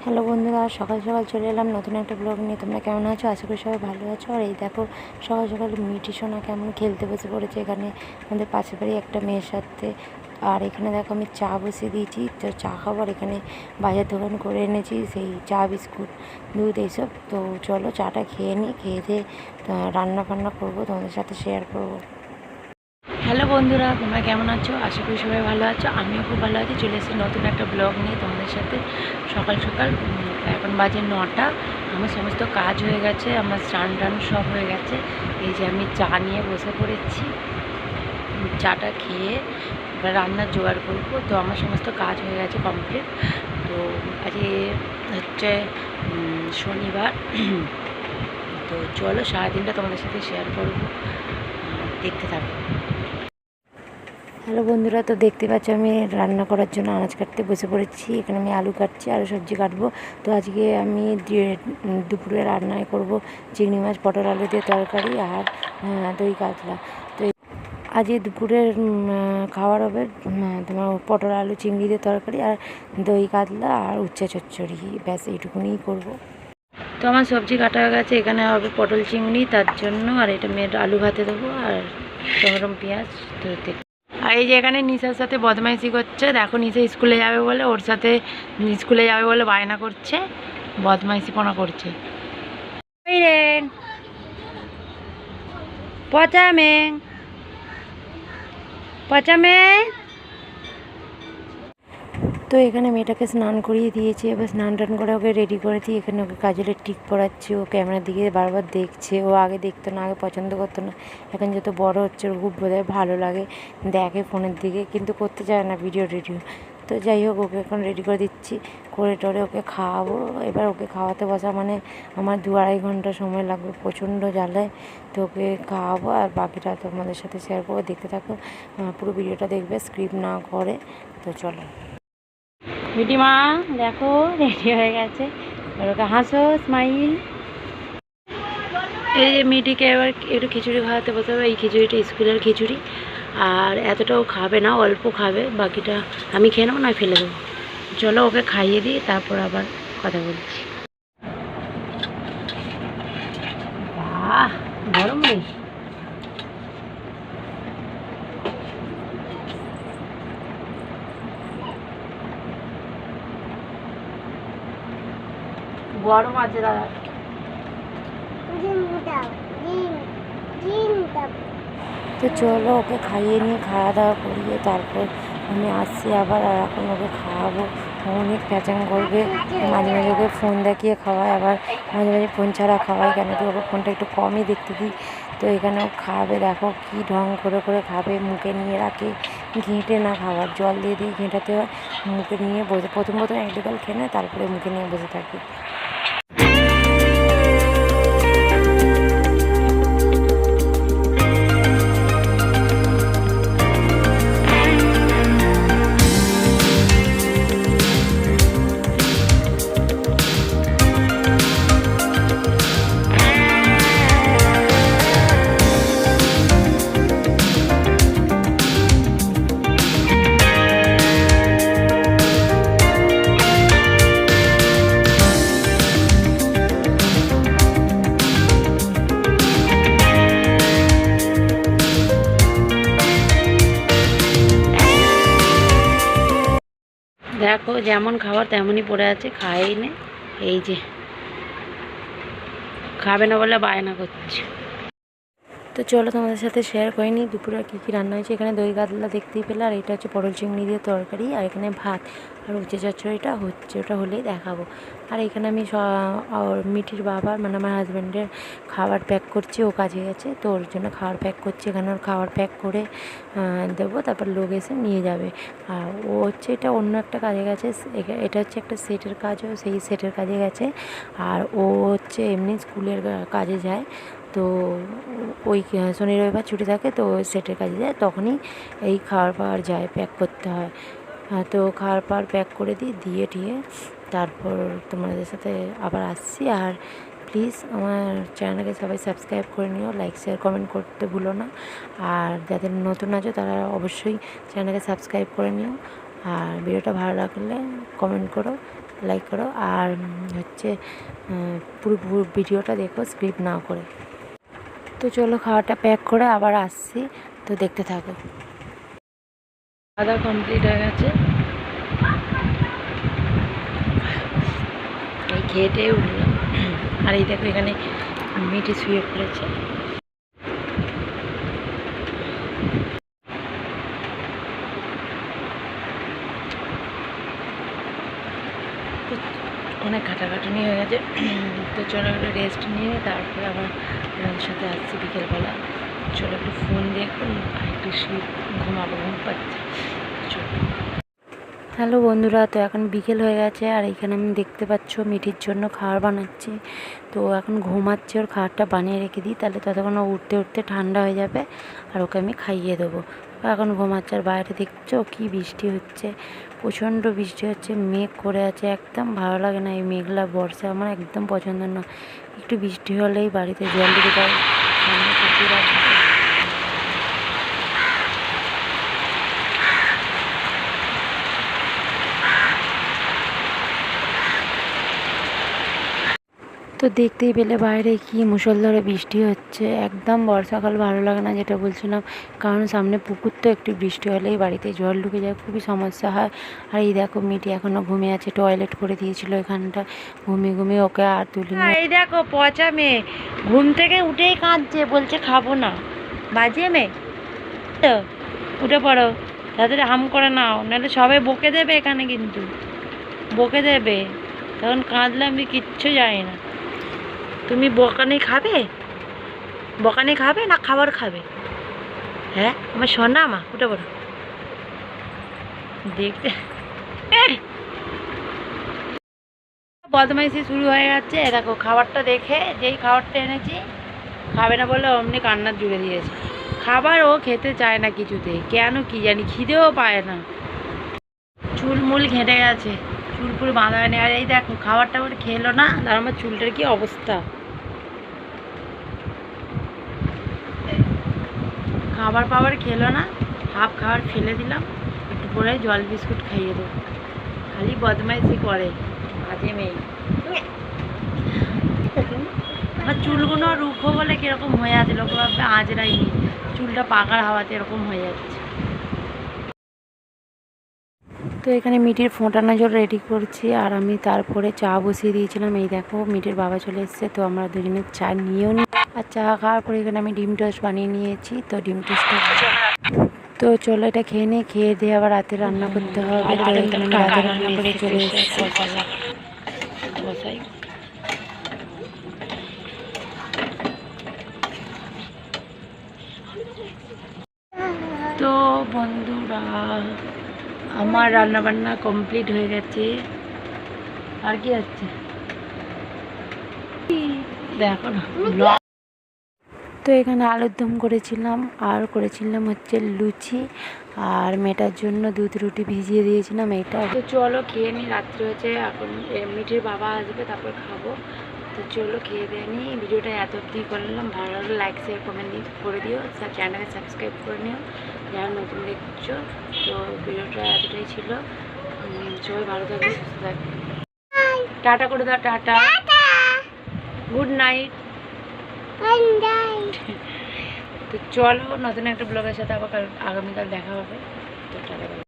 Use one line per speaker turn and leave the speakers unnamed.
Hello বন্ধুরা, সকাল সকাল চলে এলাম নতুন একটা ব্লগ নিয়ে। তোমরা কেমন আছো? আশা করি সবাই ভালো আছো। আর এই দেখো, সকাল সকাল মিটি সোনা কেমন খেলতে বসে পড়েছে এখানে আমাদের পাশের বাড়ি একটা মেয়ের সাথে। আর এখানে দেখো আমি চা বসিয়ে দিয়েছি, তো চা খাবার এখানে বাজার দোকান করে এনেছি, সেই চা বিস্কুট দুধ এইসব। তো চলো চাটা খেয়ে নিই, খেয়ে দিয়ে রান্না বান্না করবো, তোমাদের সাথে শেয়ার করবো। হ্যালো বন্ধুরা, তোমরা কেমন আছো? আশা করি সবাই ভালো আছো। আমিও খুব ভালো আছি। চলে এসেছি নতুন একটা ব্লগ নিয়ে তোমাদের সাথে। সকাল সকাল এখন বাজে 9টা। আমার সমস্ত কাজ হয়ে গেছে, আমার স্নান টান সব হয়ে গেছে। এই যে আমি চা নিয়ে বসে পড়েছি, চাটা খেয়ে এবার রান্নার জোগাড় করবো। তো আমার সমস্ত কাজ হয়ে গেছে কমপ্লিট। তো আজকে হচ্ছে শনিবার। তো চলো সারাদিনটা তোমাদের সাথে শেয়ার করবো, দেখতে থাকবো। হ্যালো বন্ধুরা, তো দেখতে পাচ্ছ আমি রান্না করার জন্য আনাজ কাটতে বসে পড়েছি। এখানে আমি আলু কাটছি, আলু সবজি কাটবো। তো আজকে আমি দুপুরে রান্নায় করব চিংড়ি মাছ, পটল আলু দিয়ে তরকারি আর দই কাতলা। তো আজকে দুপুরের খাবার হবে তোমার পটল আলু চিংড়ি দিয়ে তরকারি আর দই কাতলা আর উচ্চে চচ্চড়ি, ব্যাস এইটুকুনিই করবো। তো আমার সবজি কাটা হয়ে গেছে, এখানে হবে পটল চিংড়ি তার জন্য, আর এটা মেয়ের আলু ভাতে দেবো আর টমেটো পেঁয়াজ। তো আর এই যে এখানে নিশার সাথে বদমাইশি করছে, দেখো নিশা স্কুলে যাবে বলে বায়না করছে, বদমাইশিপনা করছে। পচামে পচামে। তো এখানে মেয়েটাকে স্নান করিয়ে দিয়েছি, এবার স্নান টান করে ওকে রেডি করে দিই। এখানে ওকে কাজলের টিক পরাচ্ছি, ও ক্যামেরার দিকে বারবার দেখছে। ও আগে দেখতো না, আগে পছন্দ করতো না, এখন যত বড় হচ্ছে ওর খুব বোধহয় ভালো লাগে, দেখে ফোনের দিকে, কিন্তু করতে চায় না ভিডিও টিডিও। তো যাই হোক, ওকে এখন রেডি করে দিচ্ছি, করে টরে ওকে খাওয়াবো। এবার ওকে খাওয়াতে বসা মানে আমার 2-2.5 ঘন্টা সময় লাগবে, প্রচণ্ড জ্বালায়। তো ওকে খাওয়াবো আর বাকিটা তোমাদের সাথে শেয়ার করবো, দেখতে থাকো। পুরো ভিডিওটা দেখবে, স্ক্রিপ্ট না করে। তো চলো। মিটিমা দেখো রেডি হয়ে গেছে, ওকে হাসো, স্মাইল। এই যে মিটিকে এবার একটু খিচুড়ি খাওয়াতে বসে হবে। এই খিচুড়িটা স্কুলের খিচুড়ি, আর এতটাও খাবে না, অল্প খাবে, বাকিটা আমি খেয়ে নেবো, না ফেলে দেবো। চলো ওকে খাইয়ে দিই, তারপর আবার কথা বলছি। বাহ, গরম নেই। গরম আছে দাদা। তো চলো ওকে খাইয়ে নিয়ে খাওয়া দাওয়া করিয়ে তারপর আমি আসছি আবার, আর এখন ওকে খাওয়াবো। অনেক প্যাচাং করবে, মাঝে মাঝে ওকে ফোন দেখিয়ে খাওয়াই, আবার মাঝে মাঝে ফোন ছাড়া খাওয়াই। কেন কি ওকে ফোনটা একটু কমই দেখতে দিই। তো এখানে ও খাবে, দেখো কী ঢং করে করে খাবে, মুখে নিয়ে রাখে, ঘেঁটে না খাবার, জল দিয়ে দিয়ে ঘেঁটাতে হয়, মুখে নিয়ে বসে প্রথম এক দুগাল খেয়ে নেয়, তারপরে মুখে নিয়ে বসে থাকে। দেখো যেমন খাবার তেমনই পড়ে আছে, খাই নে। এই যে খাবে না বলে বায়না করছে। তো চলো তোমাদের সাথে শেয়ার করিনি দুপুরে কী কী রান্না হয়েছে। এখানে দই কাতলা দেখতেই পেলে, আর এটা হচ্ছে পটল চিংড়ি দিয়ে তরকারি, আর এখানে ভাত আর উচ্ছে চচ্চড়িটা হচ্ছে, ওটা হলেই দেখাবো। আর এখানে আমি মিঠির বাবার মানে আমার হাজব্যান্ডের খাবার প্যাক করছি, ও কাজে গেছে, তো ওর জন্য খাবার প্যাক করছি। এখানে ওর খাবার প্যাক করে দেবো, তারপর লোক এসে নিয়ে যাবে। আর ও হচ্ছে এটা অন্য একটা কাজে গেছে, এটা হচ্ছে একটা সেটের কাজও, সেই সেটের কাজে গেছে। আর ও হচ্ছে এমনি স্কুলের কাজে যায়। তো ওই শনি রবিবার ছুটি থাকে, তো সেটের কাজে যায়, তখনই এই খাবার পাওয়ার যায়, প্যাক করতে হয়। তো খাবার পাওয়ার প্যাক করে দিয়ে ঠিয়ে তারপর তোমাদের সাথে আবার আসছি। আর প্লিজ আমার চ্যানেলকে সবাই সাবস্ক্রাইব করে নিও, লাইক শেয়ার কমেন্ট করতে ভুলো না। আর যাদের নতুন আছো তারা অবশ্যই চ্যানেলকে সাবস্ক্রাইব করে নিও। আর ভিডিওটা ভালো লাগলে কমেন্ট করো। লাইক করো, আর হচ্ছে পুরো ভিডিওটা দেখো স্ক্রিপ্ট না করে। তো চলো খাওয়াটা প্যাক করে আবার আসছি, তো দেখতে থাকো। খাওয়া কমপ্লিট হয়ে গেছে, এই খেটে উঠলাম। আর এই দেখো এখানে মিটি শুয়ে পড়েছে। অনেক খাটাখাটুনি হয়ে গেছে, তো চলো একটু রেস্ট নিয়ে তারপরে আবার আমাদের সাথে আসছি বিকেলবেলা। চলো একটু ফোন দেখবো আর একটু শুয়ে ঘুমাবো, ঘুম পাচ্ছে। চলো। হ্যালো বন্ধুরা, তো এখন বিকেল হয়ে গেছে আর এখানে আমি দেখতে পাচ্ছ মিঠির জন্য খাবার বানাচ্ছি। তো এখন ঘুমাচ্ছে, ওর খাবারটা বানিয়ে রেখে দিই, তাহলে ততক্ষণ ও উঠতে উঠতে ঠান্ডা হয়ে যাবে আর ওকে আমি খাইয়ে দেবো। এখন ঘুমাচ্ছে। আর বাইরে দেখছো কি বৃষ্টি হচ্ছে, প্রচণ্ড বৃষ্টি হচ্ছে, মেঘ করে আছে, একদম ভালো লাগে না এই মেঘলা বর্ষা, আমার একদম পছন্দ না। একটু বৃষ্টি হলেই বাড়িতে জল ঢুকে যায়, সামনে পুকুর আছে। তো দেখতেই পেলে বাইরে কি মুষলধারে বৃষ্টি হচ্ছে, একদম বর্ষাকাল ভালো লাগে না, যেটা বলছিলাম। কারণ সামনে পুকুর, তো একটু বৃষ্টি হলেই বাড়িতে জল ঢুকে যায়, খুবই সমস্যা হয়। আর এই দেখো মিটি এখনও ঘুমিয়ে আছে, টয়লেট করে দিয়েছিল এখানটা, ঘুমিয়ে ঘুমিয়ে ওকে আর তুলি। এই দেখো পচা মেয়ে ঘুম থেকে উঠেই কাঁদছে, বলছে খাবো না। বাজিয়ে মেয়ে তো উঠে পড়ো, তাদের হাম করে নাও, নাহলে সবাই বকে দেবে এখানে, কিন্তু বকে দেবে তখন কাঁদলে আমি কিচ্ছু জানি না। তুমি বকানি খাবে, বকানি খাবে না খাবার খাবে? হ্যাঁ আমার সোনা মা, উঠে পড়ো। দেখতে বদমাইশি শুরু হয়ে যাচ্ছে। দেখো খাবারটা দেখে, যেই খাবারটা এনেছি খাবে না বলে অমনি কান্নার জুড়ে দিয়েছে। খাবার ও খেতে চায় না কিছুতেই, কেন কি জানি, খিদেও পায় না, চুলমুল ঘেঁটে গেছে, চুল ফুল বাঁধা হয়নি। আর এই দেখো খাবারটা ওর খেলো না, আর আমার চুলটার কি অবস্থা। খাবার পাবার খেলো না, হাফ খাবার ফেলে দিলাম, একটু পরে জল বিস্কুট খাইয়ে দেবো। খালি বদমাইশি করে, বাজে মেয়ে। আমার চুলগুলো রুখো বলে কীরকম হয়ে আছে, লোক ভাববে আজরাইনি, চুলটা পাকার হাওয়াতে এরকম হয়ে যাচ্ছে। তো এখানে মিটির ফোঁটানো জল রেডি করছি, আর আমি তারপরে চা বসিয়ে দিয়েছিলাম। এই দেখো মিটির বাবা চলে এসেছে, তো আমরা দুজনে চা নিয়েও নিই। আর চা খাওয়ার পরে এখানে আমি ডিম টোস্ট বানিয়ে নিয়েছি, তো ডিম টোস্টটা তো চলো এটা খেয়ে নিই, খেয়ে দিয়ে আবার রাতে রান্না করতে হবে। তো এখানে আমি রাতে রান্না করে চলে এসেছি। তো বন্ধুরা আমার রান্নাবান্না কমপ্লিট হয়ে গেছে, আর কি আছে দেখো না। তো এখানে আলুর দম করেছিলাম, আর করেছিলাম হচ্ছে লুচি, আর মেয়েটার জন্য দুধ রুটি ভিজিয়ে দিয়েছিলাম। এইটা তো চলো খেয়ে নিই, রাত্রি হচ্ছে, এখন মিঠির বাবা আসবে তারপর খাবো। তো চলো খেয়ে দিয়ে নিই। ভিডিওটা এত অবধি করলাম, ভালো লাগলে লাইক শেয়ার কমেন্ট করে দিও, চ্যানেলে সাবস্ক্রাইব করে নিও যারা নতুন দেখছো। তো ভিডিওটা এতটাই ছিল, সবাই ভালো থাকবে, সুস্থ থাকবে, টাটা করে দাও, টাটা, গুড নাইট। তো চলো নতুন একটা ব্লগের সাথে আবার আগামীকাল দেখা হবে। তো টাটা।